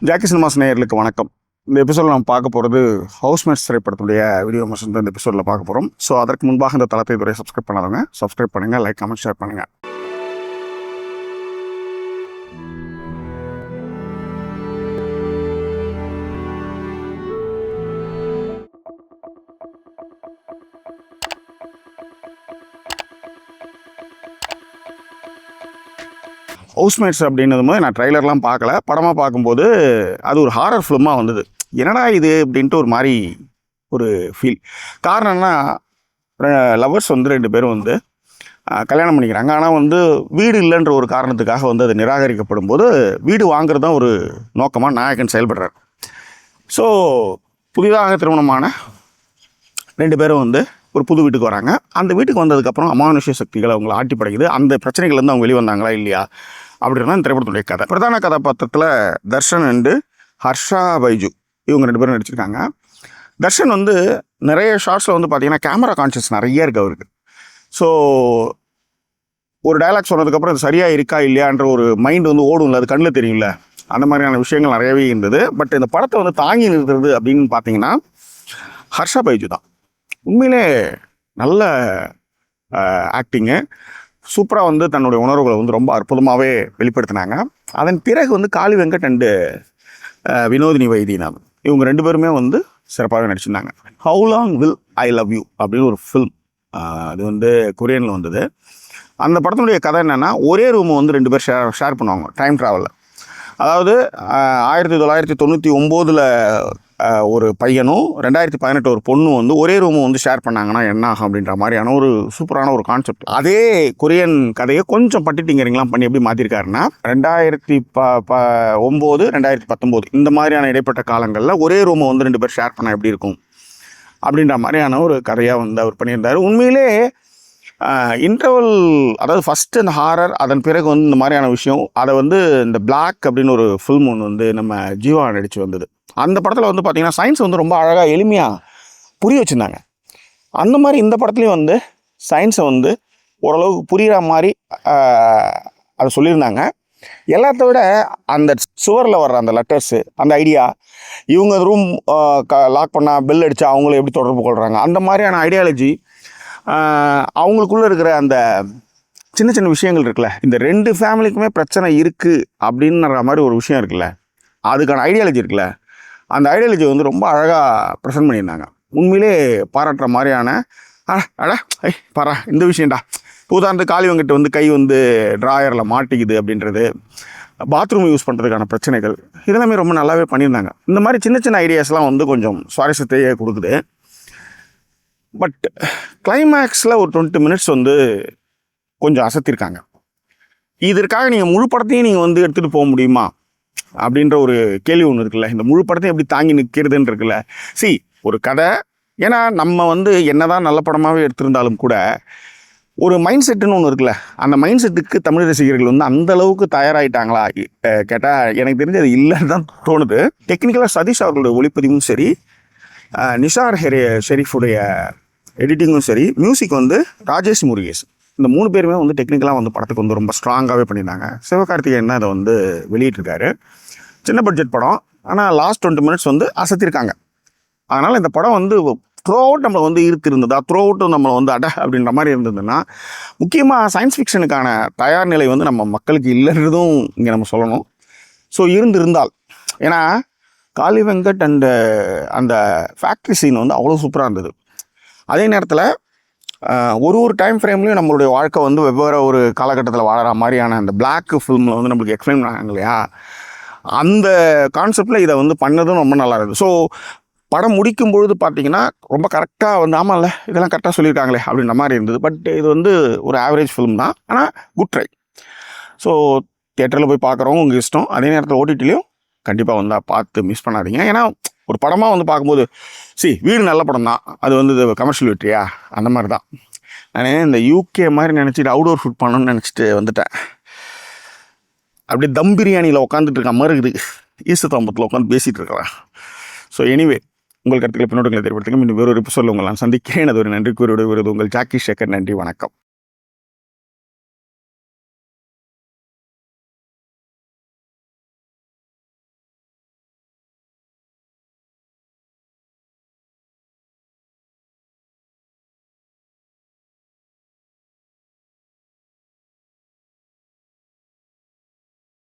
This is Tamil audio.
ஜாக்கி சினிமாஸ் நேயர்களுக்கு வணக்கம். இந்த எபிசோடில் நம்ம பார்க்க போகிறது ஹவுஸ்மேட்ஸ் திரைப்படத்துடைய வீடியோ விமர்சனம் தான் இந்த எபிசோடில் பார்க்க போகிறோம். ஸோ அதற்கு முன்பாக இந்த தளத்தை இதுவரை சப்ஸ்கிரைப் பண்ணாதவங்க சப்ஸ்கிரைப் பண்ணுங்கள், லைக் கமெண்ட் ஷேர் பண்ணுங்கள். ஹவுஸ்மேட்ஸ் அப்படின்னதும் நான் ட்ரைலர்லாம் பார்க்கல. படமாக பார்க்கும்போது அது ஒரு ஹாரர் ஃபிலிமாக வந்தது. என்னடா இது அப்படின்ட்டு ஒரு மாதிரி ஒரு ஃபீல். காரணம்னா லவர்ஸ் வந்து 2 பேரும் வந்து கல்யாணம் பண்ணிக்கிறாங்க. ஆனால் வீடு இல்லைன்ற ஒரு காரணத்துக்காக அது நிராகரிக்கப்படும் போது வீடு வாங்குறது தான் ஒரு நோக்கமாக நாயகன் செயல்படுறார். ஸோ புதிதாக திருமணமான 2 பேரும் ஒரு புது வீட்டுக்கு வராங்க. அந்த வீட்டுக்கு வந்ததுக்கப்புறம் அமானுஷ்ய சக்திகள் அவங்களை ஆட்டி படைக்குது. அந்த பிரச்சனைகள்லேருந்து அவங்க வெளியே வந்தாங்களா இல்லையா அப்படின்னா இந்த திரைப்படத்துடைய கதை. பிரதான கதாபாத்திரத்தில் தர்ஷன் அண்டு ஹர்ஷா பைஜு இவங்க 2 பேரும் நடிச்சிருக்காங்க. தர்ஷன் நிறைய ஷார்ட்ஸில் பார்த்தீங்கன்னா கேமரா கான்ஷியஸ் நிறைய இருக்குது அவருக்கு. ஸோ ஒரு டைலாக் சொன்னதுக்கப்புறம் அது சரியாக இருக்கா இல்லையான்ற ஒரு மைண்டு ஓடும்ல, அது கண்ணில் தெரியும்ல, அந்த மாதிரியான விஷயங்கள் நிறையவே இருந்தது. பட் இந்த படத்தை தாங்கி நிறுத்துறது அப்படின்னு பார்த்தீங்கன்னா ஹர்ஷா பைஜு தான். உண்மையிலே நல்ல ஆக்டிங்கு, சூப்பராக தன்னுடைய உணர்வுகளை ரொம்ப அற்புதமாகவே வெளிப்படுத்தினாங்க. அதன் பிறகு காளி வெங்கட் அண்டு வினோதினி வைத்தியநாதன் இவங்க 2 பேருமே சிறப்பாகவே நடிச்சிருந்தாங்க. How long will I love you அப்படின்னு ஒரு ஃபில்ம், அது கொரியனில் வந்தது. அந்த படத்தினுடைய கதை என்னென்னா, ஒரே ரூமை 2 பேர் ஷேர் பண்ணுவாங்க டைம் ட்ராவலில். அதாவது 1999 ஒரு பையனும் 2018 ஒரு பொண்ணும் ஒரே ரூமை ஷேர் பண்ணாங்கன்னா என்ன ஆகும் அப்படின்ற மாதிரியான ஒரு சூப்பரான ஒரு கான்செப்ட். அதே கொரியன் கதையை கொஞ்சம் பட்டிட்டிங்கரிங்லாம் பண்ணி எப்படி மாற்றிருக்காருன்னா, 2009 2019 இந்த மாதிரியான இடைப்பட்ட காலங்களில் ஒரே ரூமை 2 பேர் ஷேர் பண்ணால் எப்படி இருக்கும் அப்படின்ற மாதிரியான ஒரு கதையாக அவர் பண்ணியிருந்தார். உண்மையிலே இன்டர்வல், அதாவது ஃபஸ்ட்டு இந்த ஹாரர், அதன் பிறகு இந்த மாதிரியான விஷயம், அதை இந்த பிளாக் அப்படின்னு ஒரு ஃபில்ம் ஒன்று நம்ம ஜீவா நடித்து வந்தது. அந்த படத்தில் பார்த்திங்கன்னா சயின்ஸ் ரொம்ப அழகாக எளிமையாக புரிய வச்சுருந்தாங்க. அந்த மாதிரி இந்த படத்துலேயும் சயின்ஸை ஓரளவுக்கு புரிகிற மாதிரி அதை சொல்லியிருந்தாங்க. எல்லாத்த விட அந்த சுவரில் வர்ற அந்த லெட்டர்ஸு, அந்த ஐடியா, இவங்க ரூம் லாக் பண்ணால் பெல் அடித்தா அவங்கள எப்படி தொடர்பு கொள்கிறாங்க, அந்த மாதிரியான ஐடியாலஜி, அவங்களுக்குள்ளே இருக்கிற அந்த சின்ன சின்ன விஷயங்கள் இருக்குல்ல, இந்த 2 ஃபேமிலிக்குமே பிரச்சனை இருக்குது அப்படின்ற மாதிரி ஒரு விஷயம் இருக்குல்ல, அதுக்கான ஐடியாலஜி இருக்குல்ல, அந்த ஐடியாலஜி ரொம்ப அழகாக ப்ரெசென்ட் பண்ணியிருந்தாங்க. உண்மையிலே பாராட்டுற மாதிரியான பாரா இந்த விஷயம்டா. உதாரணத்துக்கு காளி வெங்கட் கை ட்ராயரில் மாட்டிக்குது அப்படின்றது, பாத்ரூம் யூஸ் பண்ணுறதுக்கான பிரச்சனைகள், இதெல்லாமே ரொம்ப நல்லாவே பண்ணியிருந்தாங்க. இந்த மாதிரி சின்ன சின்ன ஐடியாஸ்லாம் கொஞ்சம் சுவாரஸ்யத்தையே கொடுக்குது. பட் கிளைமேக்ஸில் ஒரு 20 மினிட்ஸ் கொஞ்சம் அசத்திருக்காங்க. இதற்காக நீங்கள் முழு படத்தையும் நீங்கள் எடுத்துகிட்டு போக முடியுமா அப்படின்ற ஒரு கேள்வி ஒன்று இருக்குல்ல. இந்த முழு படத்தையும் எப்படி தாங்கி நிற்கிறதுன்னு இருக்குல்ல. ஒரு கதை, ஏன்னா நம்ம என்னதான் நல்ல படமாகவே எடுத்திருந்தாலும் கூட ஒரு மைண்ட் செட்டுன்னு ஒன்று இருக்குல்ல, அந்த மைண்ட் செட்டுக்கு தமிழ் ரசிகர்கள் அந்த அளவுக்கு தயாராகிட்டாங்களா கேட்டால் எனக்கு தெரிஞ்சு அது இல்லைன்னு தான் தோணுது. டெக்னிக்கலாக சதீஷ் அவர்களுடைய ஒளிப்பதிவும் சரி, நிஷார் ஷெரீஃபுடைய எடிட்டிங்கும் சரி, மியூசிக் ராஜேஷ் முருகேஷ், இந்த 3 பேருமே டெக்னிக்கலாக படத்துக்கு ரொம்ப ஸ்ட்ராங்காகவே பண்ணியிருந்தாங்க. சிவகார்த்திகேயன் தான் அதை வெளியிட்டிருக்காரு. சின்ன பட்ஜெட் படம், ஆனால் லாஸ்ட் 20 மினிட்ஸ் அசத்திருக்காங்க. அதனால் இந்த படம் த்ரூ அவுட் நம்மளை இருந்ததா, த்ரூ அவுட்டும் நம்மளை அப்படின்ற மாதிரி இருந்ததுன்னா, முக்கியமாக சயின்ஸ் ஃபிக்ஷனுக்கான தயார் நிலை நம்ம மக்களுக்கு இல்லைன்றதும் இங்கே நம்ம சொல்லணும். ஸோ இருந்தால், ஏன்னா காளி வெங்கட் அண்டு அந்த ஃபேக்ட்ரி சீன் அவ்வளோ சூப்பராக இருந்தது. அதே நேரத்தில் ஒரு டைம் ஃப்ரேம்லேயும் நம்மளுடைய வாழ்க்கை வெவ்வேறு ஒரு காலகட்டத்தில் வாழற மாதிரியான அந்த பிளாக் ஃபில்மில் நம்மளுக்கு எக்ஸ்பிளைன் பண்ணாங்க இல்லையா, அந்த கான்செப்டில் இதை பண்ணதும் ரொம்ப நல்லா இருக்குது. ஸோ படம் முடிக்கும் பொழுது பார்த்திங்கன்னா ரொம்ப கரெக்டாக ஆமாம்ல இதெல்லாம் கரெக்டாக சொல்லியிருக்காங்களே அப்படின்ற மாதிரி இருந்தது. பட் இது ஒரு ஆவரேஜ் ஃபிலிம் தான், ஆனால் குட் ட்ரை. ஸோ தியேட்டரில் போய் பார்க்குறவங்க உங்கள் இஷ்டம். அதே நேரத்தில் ஓடிடிலையும் கண்டிப்பாக பார்த்து மிஸ் பண்ணாதீங்க. ஏன்னா ஒரு படமாக பார்க்கும்போது வீடு நல்ல படம் தான், அது கமர்ஷியல் வெற்றியா அந்த மாதிரி தான். நான் இந்த யூகே மாதிரி நினச்சிட்டு அவுடோர் ஃபுட் பண்ணணும்னு நினச்சிட்டு வந்துட்டேன். அப்படியே தம் பிரியாணியில் உட்காந்துட்டு இருக்க மாதிரி இருக்குது, ஈஸ்ட் தாம்பத்தில் உட்காந்து பேசிகிட்டு இருக்கிறேன். ஸோ எனிவே, உங்கள் கருத்துக்களை பின்னோட்டங்களை தெரிவித்துங்க. இன்னும் வேறொரு எபிசோடில் உங்களை நான் சந்திக்கிறேன். அது ஒரு நன்றி கூறிவிடுவது உங்கள் ஜாக்கி சேகர். நன்றி, வணக்கம்.